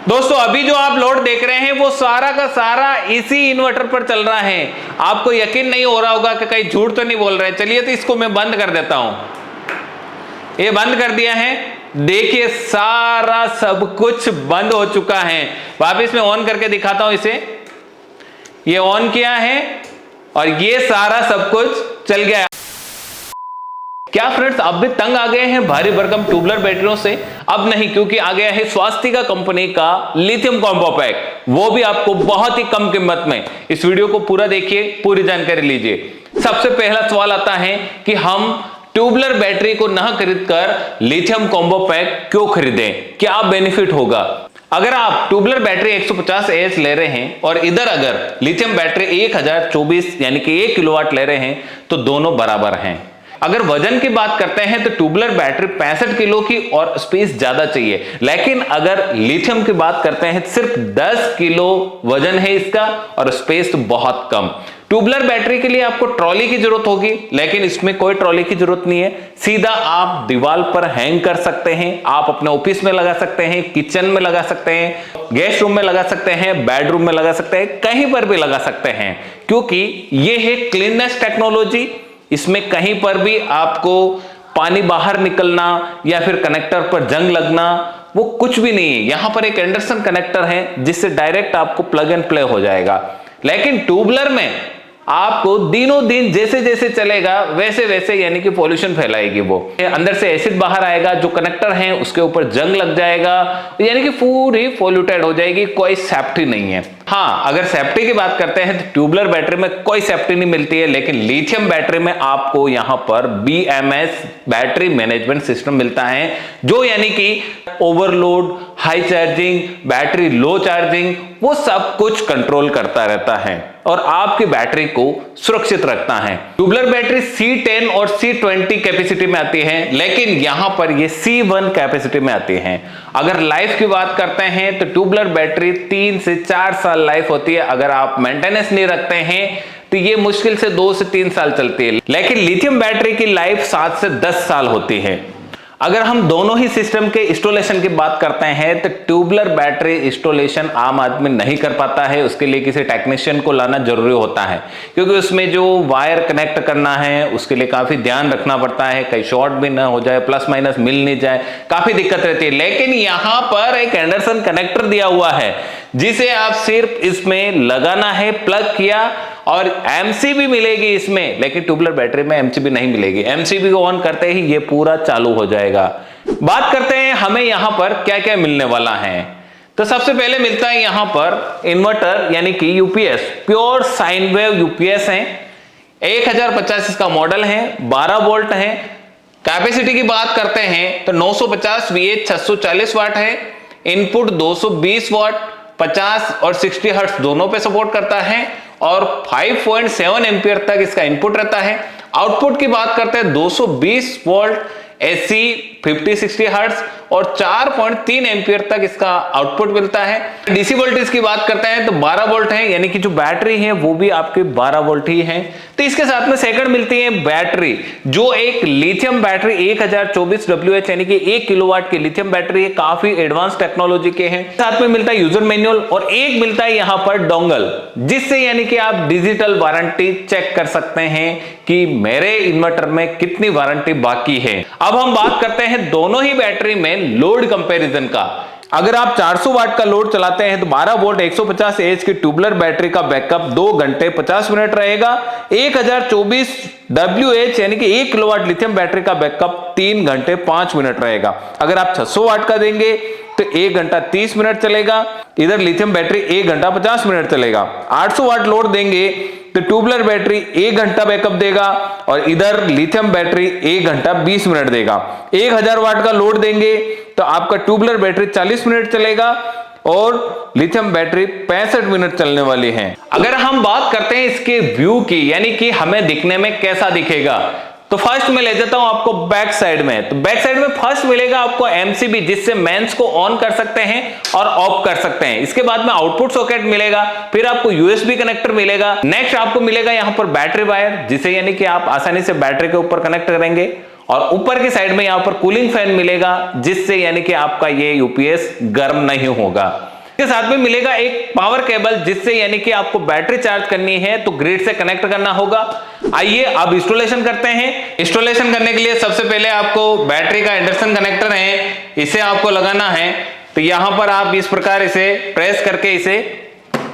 दोस्तों अभी जो आप लोड देख रहे हैं वो सारा का सारा इसी इन्वर्टर पर चल रहा है। आपको यकीन नहीं हो रहा होगा कि कहीं झूठ तो नहीं बोल रहे। चलिए तो इसको मैं बंद कर देता हूं। ये बंद कर दिया है। देखिए सारा सब कुछ बंद हो चुका है। वापस मैं ऑन करके दिखाता हूं इसे। ये ऑन किया है और ये सारा सब कुछ चल गया। क्या फ्रेंड्स आप भी तंग आ गए हैं भारी भरकम ट्यूबलर बैटरियों से? अब नहीं, क्योंकि आ गया है स्वास्तिका कंपनी का लिथियम कॉम्बो पैक, वो भी आपको बहुत ही कम कीमत में। इस वीडियो को पूरा देखिए, पूरी जानकारी लीजिए। सबसे पहला सवाल आता है कि हम ट्यूबलर बैटरी को न खरीदकर लिथियम कॉम्बो पैक क्यों खरीदें, क्या बेनिफिट होगा? अगर आप ट्यूबलर बैटरी 150 AH ले रहे हैं और इधर अगर लिथियम बैटरी 1024 यानी कि 1 किलोवाट ले रहे हैं तो दोनों बराबर हैं। अगर वजन की बात करते हैं तो ट्यूबलर बैटरी 65 किलो की और स्पेस ज्यादा चाहिए, लेकिन अगर लिथियम की बात करते हैं सिर्फ 10 किलो वजन है इसका और स्पेस तो बहुत कम। ट्यूबलर बैटरी के लिए आपको ट्रॉली की जरूरत होगी, लेकिन इसमें कोई ट्रॉली की जरूरत नहीं है। सीधा आप दीवार पर हैंग कर सकते हैं, आप अपने ऑफिस में लगा सकते हैं, किचन में लगा सकते हैं, गेस्ट रूम में लगा सकते हैं, बेडरूम में लगा सकते हैं, कहीं पर भी लगा सकते हैं, क्योंकि ये है क्लीननेस टेक्नोलॉजी। इसमें कहीं पर भी आपको पानी बाहर निकलना या फिर कनेक्टर पर जंग लगना वो कुछ भी नहीं है। यहां पर एक एंडरसन कनेक्टर है जिससे डायरेक्ट आपको प्लग एंड प्ले हो जाएगा। लेकिन ट्यूबलर में आपको दिनों दिन जैसे जैसे चलेगा वैसे वैसे यानी कि पॉल्यूशन फैलाएगी। वो अंदर से एसिड बाहर आएगा, जो कनेक्टर है उसके ऊपर जंग लग जाएगा, यानी कि पूरी पॉल्यूटेड हो जाएगी, कोई सेफ्टी नहीं है। हाँ, अगर सेफ्टी की बात करते हैं तो ट्यूबलर बैटरी में कोई सेफ्टी नहीं मिलती है, लेकिन लिथियम बैटरी में आपको यहां पर BMS बैटरी मैनेजमेंट सिस्टम मिलता है, जो यानी कि overload, high charging, battery low charging, वो सब कुछ कंट्रोल करता रहता है और आपकी बैटरी को सुरक्षित रखता है। ट्यूबलर बैटरी C10 और C20 कैपेसिटी में आती है, लेकिन यहां पर ये C1 कैपेसिटी में आती है। अगर लाइफ की बात करते हैं तो ट्यूबलर बैटरी 3 से 4 साल लाइफ होती है। अगर आप मेंटेनेंस नहीं रखते हैं तो ये मुश्किल से 2 से 3 साल चलती है, लेकिन लिथियम बैटरी की लाइफ 7 से 10 साल होती है। अगर हम दोनों ही सिस्टम के इंस्टॉलेशन की बात करते हैं तो ट्यूबलर बैटरी इंस्टॉलेशन आम आदमी नहीं कर पाता है, उसके लिए किसी टेक्नीशियन को लाना जरूरी होता है, क्योंकि उसमें जो वायर कनेक्ट करना है उसके लिए काफी ध्यान रखना पड़ता है, कहीं शॉर्ट भी ना हो जाए, प्लस माइनस मिल नहीं जाए, काफी दिक्कत रहती है। लेकिन यहां पर एक एंडरसन कनेक्टर दिया हुआ है जिसे आप सिर्फ इसमें लगाना है, प्लग किया और MCB मिलेगी इसमें, लेकिन ट्यूबलर बैटरी में MCB नहीं मिलेगी। MCB को ऑन करते ही ये पूरा चालू हो जाएगा। बात करते हैं हमें यहां पर क्या क्या मिलने वाला है। तो सबसे पहले मिलता है यहां पर इन्वर्टर यानी कि UPS, pure sine wave UPS है। 1050 इसका मॉडल है, 12 वोल्ट है। कैपेसिटी की बात करते हैं तो 950 VA 640 वाट है। इनपुट 220 वाट, 50 और 60 हर्ट्ज दोनों पे सपोर्ट करता है और 5.7 एम्पियर तक इसका इनपुट रहता है। आउटपुट की बात करते हैं 220 वोल्ट AC 50-60 हर्ट्ज और 4.3 एम्पियर तक इसका आउटपुट मिलता है। डीसी वोल्टेज की बात करते हैं तो 12 वोल्ट है, यानी कि जो बैटरी है वो भी आपके 12 वोल्ट ही है। तो इसके साथ में सेकंड मिलती है बैटरी, जो एक लिथियम बैटरी 1024 WH यानी कि 1 किलोवाट की लिथियम बैटरी है, काफी एडवांस टेक्नोलॉजी के हैं। साथ में मिलता है यूजर मैनुअल और एक मिलता है यहां पर डोंगल, जिससे यानी कि आप डिजिटल वारंटी चेक कर सकते हैं कि मेरे इन्वर्टर में कितनी वारंटी बाकी है। अब हम बात करते हैं दोनों ही बैटरी में लोड कंपैरिजन का। अगर आप 400 वाट का लोड चलाते हैं तो 12 वोल्ट 150 AH की ट्यूबलर बैटरी का बैकअप 2 घंटे 50 मिनट रहेगा। 1024 WH यानी कि 1 किलोवाट लिथियम बैटरी का बैकअप 3 घंटे 5 मिनट रहेगा। अगर आप 600 वाट का देंगे तो 1 घंटा 30 मिनट चलेगा, इधर लिथियम बैटरी 1 घंटा 50 मिनट चलेगा। 800 वाट लोड देंगे तो ट्यूबलर बैटरी 1 घंटा बैकअप देगा और इधर लिथियम बैटरी 1 घंटा 20 मिनट देगा। 1000 वाट का लोड देंगे तो आपका ट्यूबलर बैटरी 40 मिनट चलेगा और लिथियम बैटरी 65 मिनट चलने वाली है। अगर हम बात करते हैं इसके व्यू की, यानी कि हमें दिखने में कैसा दिखेगा, तो फर्स्ट में ले जाता हूं आपको बैक साइड में। तो बैक साइड में फर्स्ट मिलेगा आपको MCB, जिससे मेंस को ऑन कर सकते हैं और ऑफ कर सकते हैं। इसके बाद में आउटपुट सॉकेट मिलेगा, फिर आपको USB कनेक्टर मिलेगा। नेक्स्ट आपको मिलेगा यहां पर बैटरी वायर, जिसे यानी कि आप आसानी से बैटरी के ऊपर कनेक्ट करेंगे। और ऊपर की साइड में यहां पर कूलिंग फैन मिलेगा, जिससे यानी कि आपका ये UPS गर्म नहीं होगा। के साथ में मिलेगा एक पावर केबल, जिससे यानी कि आपको बैटरी चार्ज करनी है तो ग्रिड से कनेक्ट करना होगा। आइए अब इंस्टॉलेशन करते हैं। इंस्टॉलेशन करने के लिए सबसे पहले आपको बैटरी का इंडक्शन कनेक्टर है, इसे आपको लगाना है। तो यहां पर आप इस प्रकार इसे प्रेस करके इसे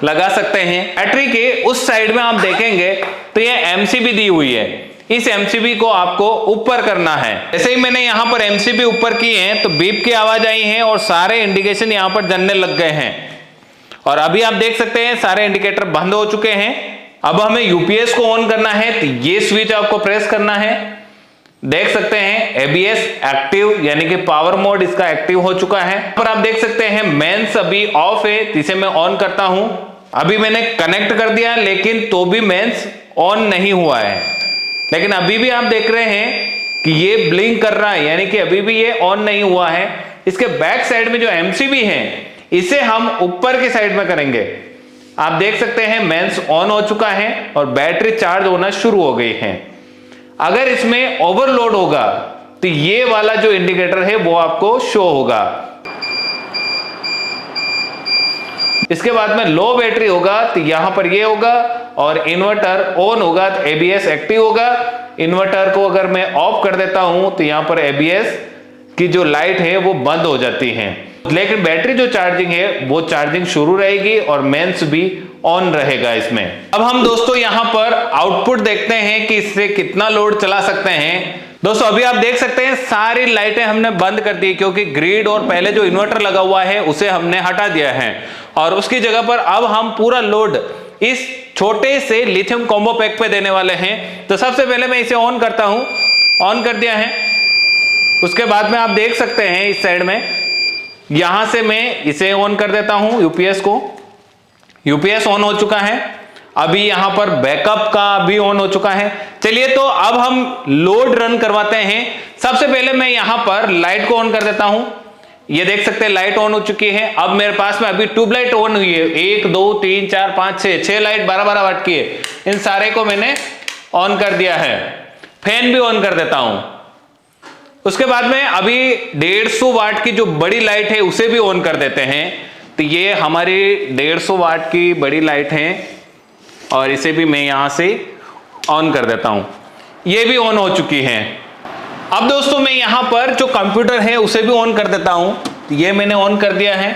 लगा सकते हैं। बैटरी के उस साइड में आप देखेंगे तो ये एमसीबी दी हुई है, इस एमसीबी को आपको ऊपर करना है। जैसे ही मैंने यहाँ पर एमसीबी ऊपर की है तो बीप की आवाज आई है और सारे इंडिकेशन यहाँ पर जलने लग गए हैं। और अभी आप देख सकते हैं सारे इंडिकेटर बंद हो चुके हैं। अब हमें यूपीएस को ऑन करना है तो ये स्विच आपको प्रेस करना है। देख सकते हैं एबीएस एक्टिव यानी कि पावर मोड इसका एक्टिव हो चुका है। पर आप देख सकते हैं मेंस अभी ऑफ है, इसे मैं ऑन करता हूं। अभी मैंने कनेक्ट कर दिया लेकिन तो भी मेंस ऑन नहीं हुआ है, लेकिन अभी भी आप देख रहे हैं कि ये ब्लिंक कर रहा है, यानी कि अभी भी ये ऑन नहीं हुआ है। इसके बैक साइड में जो एमसीबी है इसे हम ऊपर की साइड में करेंगे। आप देख सकते हैं मेंस ऑन हो चुका है और बैटरी चार्ज होना शुरू हो गई है। अगर इसमें ओवरलोड होगा तो ये वाला जो इंडिकेटर है वो आपको शो होगा। इसके बाद में लो बैटरी होगा तो यहां पर ये होगा और इन्वर्टर ऑन होगा तो एबीएस एक्टिव होगा। इन्वर्टर को अगर मैं ऑफ कर देता हूं तो यहां पर एबीएस की जो लाइट है वो बंद हो जाती है, लेकिन बैटरी जो चार्जिंग है वो चार्जिंग शुरू रहेगी और मेंस भी ऑन रहेगा इसमें। अब हम दोस्तों यहां पर आउटपुट देखते हैं कि इससे कितना लोड चला सकते हैं। दोस्तों अभी आप देख सकते हैं सारी लाइटें हमने बंद कर दी क्योंकि ग्रिड और पहले जो इन्वर्टर लगा हुआ है उसे हमने हटा दिया है और उसकी जगह पर अब हम पूरा लोड इस छोटे से लिथियम कॉम्बो पैक पे देने वाले हैं। तो सबसे पहले मैं इसे ऑन करता हूं। ऑन कर दिया है। उसके बाद में आप देख सकते हैं इस साइड में यहां से मैं इसे ऑन कर देता हूं यूपीएस को। यूपीएस ऑन हो चुका है। अभी यहां पर बैकअप का भी ऑन हो चुका है। चलिए तो अब हम लोड रन करवाते हैं। सबसे पहले मैं यहां पर लाइट को ऑन कर देता हूं। ये देख सकते हैं लाइट ऑन हो चुकी है। अब मेरे पास में अभी ट्यूबलाइट ऑन हुई है, 1 2 3 4 5 6 लाइट 12-12 वाट की है। इन सारे को मैंने ऑन कर दिया है। फैन भी ऑन कर देता हूं। उसके बाद में अभी 150 वाट की जो बड़ी लाइट है उसे भी ऑन कर देते हैं। तो ये हमारी 150 वाट की बड़ी लाइट है और इसे भी मैं यहां से ऑन कर देता हूं। ये भी ऑन हो चुकी है। अब दोस्तों मैं यहां पर जो कंप्यूटर है उसे भी ऑन कर देता हूं। ये मैंने ऑन कर दिया है।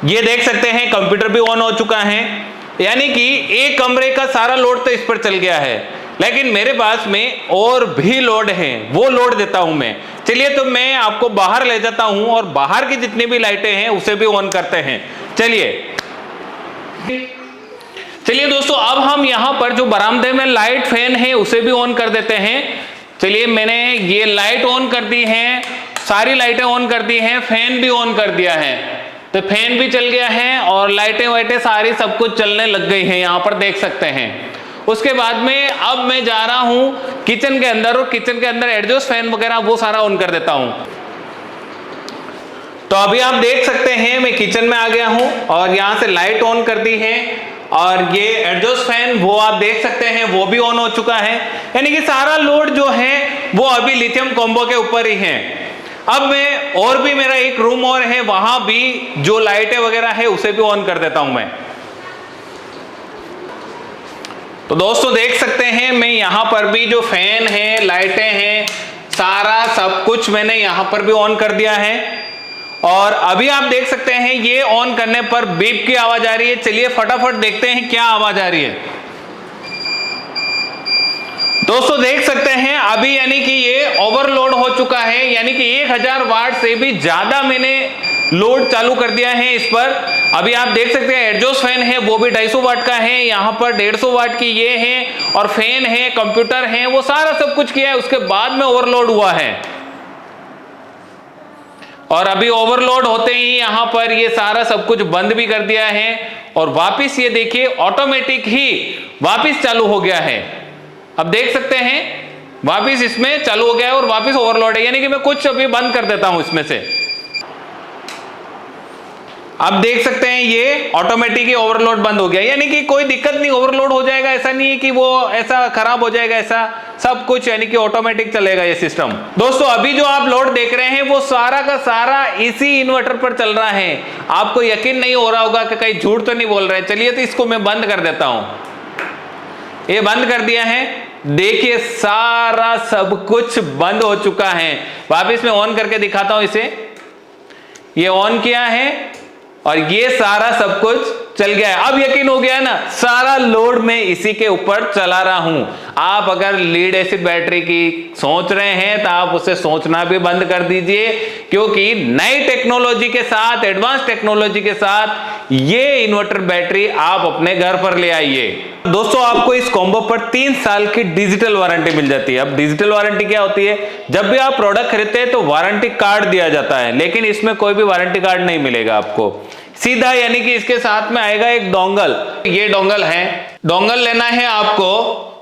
ये देख सकते हैं कंप्यूटर भी ऑन हो चुका है, यानी कि एक कमरे का सारा लोड तो इस पर चल गया है, लेकिन मेरे पास में और भी लोड है, वो लोड देता हूं मैं। चलिए तो मैं आपको बाहर ले जाता हूं और बाहर की जितनी भी लाइटें हैं उसे भी ऑन करते हैं। चलिए दोस्तों अब हम यहां पर जो बरामदे में लाइट फैन है उसे भी ऑन कर देते हैं। चलिए मैंने ये लाइट ऑन कर दी है, सारी लाइटें ऑन कर दी हैं, फैन भी ऑन कर दिया है। तो फैन भी चल गया है और लाइटें वाइटें सारी सब कुछ चलने लग गई हैं, यहां पर देख सकते हैं। उसके बाद में अब मैं जा रहा हूं किचन के अंदर और किचन के अंदर एग्जॉस्ट फैन वगैरह वो सारा ऑन कर देता हूं। तो अभी आप देख सकते हैं मैं किचन में आ गया हूं और यहां से लाइट ऑन कर दी है और ये एग्जॉस्ट फैन वो आप देख सकते हैं वो भी ऑन हो चुका है, यानी कि सारा लोड जो है वो अभी लिथियम कॉम्बो के ऊपर ही है। अब मैं और भी मेरा एक रूम और है, वहां भी जो लाइटें वगैरह है उसे भी ऑन कर देता हूं मैं। तो दोस्तों देख सकते हैं मैं यहां पर भी जो फैन है, लाइटें हैं, सारा सब कुछ मैंने यहां पर भी ऑन कर दिया है। और अभी आप देख सकते हैं ये ऑन करने पर बीप की आवाज आ रही है। चलिए फटाफट देखते हैं क्या आवाज आ रही है। दोस्तों देख सकते हैं अभी यानी कि ये ओवरलोड हो चुका है, यानी कि 1000 वाट से भी ज्यादा मैंने लोड चालू कर दिया है इस पर। अभी आप देख सकते हैं एग्जॉस्ट फैन है वो भी 250 वाट का है, यहाँ पर 150 वाट की ये है और फैन है, कंप्यूटर है, वो सारा सब कुछ किया है, उसके बाद में ओवरलोड हुआ है। और अभी ओवरलोड होते ही यहाँ पर ये सारा सब कुछ बंद भी कर दिया है और वापिस ये देखिए ऑटोमेटिक ही वापिस चालू हो गया है। अब देख सकते हैं वापिस इसमें चालू हो गया है और वापिस ओवरलोड है, यानी कि मैं कुछ अभी बंद कर देता हूं इसमें से। अब देख सकते हैं ये ऑटोमेटिक ही ओवरलोड बंद हो गया, यानी कि कोई दिक्कत नहीं, ओवरलोड हो जाएगा, ऐसा नहीं है कि वो ऐसा खराब हो जाएगा, ऐसा सब कुछ यानी कि ऑटोमेटिक चलेगा ये सिस्टम। दोस्तों अभी जो आप लोड देख रहे हैं वो सारा का सारा इसी इन्वर्टर पर चल रहा है। आपको यकीन नहीं हो रहा होगा कि कहीं झूठ तो नहीं बोल रहे। चलिए तो इसको मैं बंद कर देता हूं। ये बंद कर दिया है, देखिए सारा सब कुछ बंद हो चुका है। वापस मैं ऑन करके दिखाता हूं इसे। ये ऑन किया है और ये सारा सब कुछ चल गया है। अब यकीन हो गया है ना, सारा लोड मैं इसी के ऊपर चला रहा हूं। आप अगर लीड एसिड बैटरी की सोच रहे हैं तो आप उसे सोचना भी बंद कर दीजिए, क्योंकि नई टेक्नोलॉजी के साथ, एडवांस टेक्नोलॉजी के साथ ये इन्वर्टर बैटरी आप अपने घर पर ले आइए। दोस्तों आपको इस कॉम्बो पर 3 साल की डिजिटल वारंटी मिल जाती है। अब डिजिटल वारंटी क्या होती है? जब भी आप प्रोडक्ट खरीदते हैं तो वारंटी कार्ड दिया जाता है, लेकिन इसमें कोई भी वारंटी कार्ड नहीं मिलेगा आपको सीधा, यानी कि इसके साथ में आएगा एक डोंगल। ये डोंगल है, डोंगल लेना है आपको।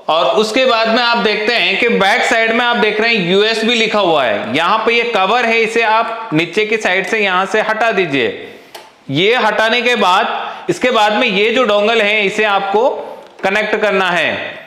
और उसके बाद में आप देखते हैं कि बैक साइड में आप देख रहे हैं यूएसबी लिखा हुआ है। यहां पे ये कवर है, इसे आप नीचे की साइड से यहां से हटा दीजिए। ये हटाने के बाद इसके बाद में ये जो डोंगल है इसे आपको कनेक्ट करना है।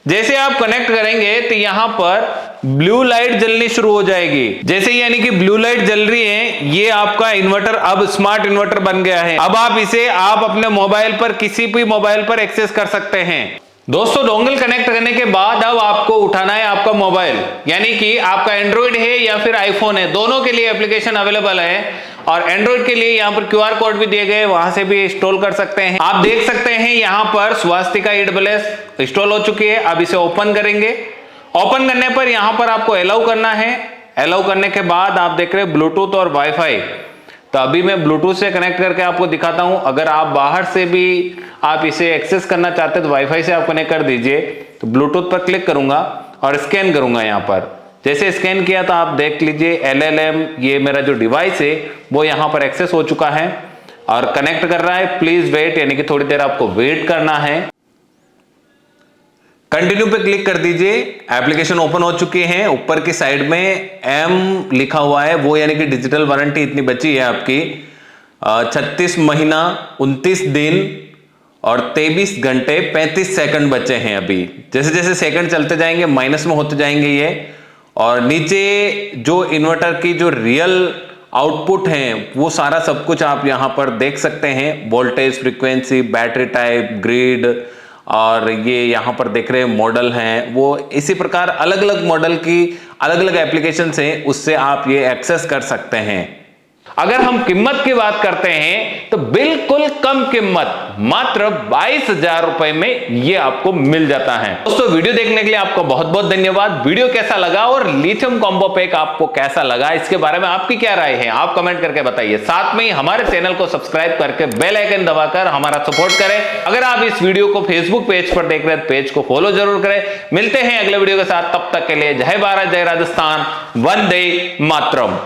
जैसे आप कनेक्ट करेंगे तो यहां पर ब्लू लाइट जलनी शुरू हो जाएगी। जैसे यानी कि ब्लू लाइट जल रही है, ये आपका इन्वर्टर अब स्मार्ट इन्वर्टर बन गया है। अब आप इसे अपने मोबाइल पर, किसी भी मोबाइल पर एक्सेस कर सकते हैं। दोस्तों डोंगल कनेक्ट करने के बाद अब आपको उठाना है आपका मोबाइल, यानी कि आपका एंड्रॉइड है या फिर आईफोन है, दोनों के लिए एप्लीकेशन अवेलेबल है। और एंड्रॉइड के लिए यहाँ पर क्यूआर कोड भी दिए गए, वहां से भी इंस्टॉल कर सकते हैं। आप देख सकते हैं यहाँ पर स्वास्तिका EWS इंस्टॉल हो चुकी है। अब इसे ओपन करेंगे। ओपन करने पर यहाँ पर आपको अलाउ करना है। अलाउ करने के बाद आप देख रहे हैं ब्लूटूथ और वाईफाई। तो अभी मैं ब्लूटूथ से कनेक्ट करके आपको दिखाता हूं। अगर आप बाहर से भी आप इसे एक्सेस करना चाहते हैं तो वाईफाई से आप कनेक्ट कर दीजिए। तो ब्लूटूथ पर क्लिक करूंगा और स्कैन करूंगा। यहाँ पर जैसे स्कैन किया तो आप देख लीजिए LLM, ये मेरा जो डिवाइस है वो यहाँ पर एक्सेस हो चुका है और कनेक्ट कर रहा है। प्लीज वेट, यानी कि थोड़ी देर आपको वेट करना है। कंटिन्यू पे क्लिक कर दीजिए। एप्लीकेशन ओपन हो चुकी है। ऊपर की साइड में M लिखा हुआ है, वो यानी कि डिजिटल वारंटी इतनी बची है आपकी। 36 महीना 29 दिन और 23 घंटे 35 सेकंड बचे हैं अभी। जैसे जैसे सेकंड चलते जाएंगे माइनस में होते जाएंगे ये। और नीचे जो इन्वर्टर की जो रियल आउटपुट है वो सारा सब कुछ आप यहां पर देख सकते हैं। Voltage, frequency, battery type, grid, और ये यहां पर देख रहे हैं मॉडल हैं। वो इसी प्रकार अलग अलग मॉडल की अलग अलग एप्लीकेशंस हैं, उससे आप ये एक्सेस कर सकते हैं। अगर हम कीमत की बात करते हैं तो बिल्कुल कम कीमत, मात्र 22,000 रुपए में ये आपको मिल जाता है। दोस्तों वीडियो देखने के लिए आपको बहुत बहुत धन्यवाद। वीडियो कैसा लगा और लिथियम कॉम्बो पैक आपको कैसा लगा, इसके बारे में आपकी क्या राय है आप कमेंट करके बताइए। साथ में ही हमारे चैनल को सब्सक्राइब करके बेल आइकन दबाकर हमारा सपोर्ट करें। अगर आप इस वीडियो को फेसबुक पेज पर देख रहे हैं तो पेज को फॉलो जरूर करें। मिलते हैं अगले वीडियो के साथ, तब तक के लिए जय भारत, जय राजस्थान, वंदे मातरम।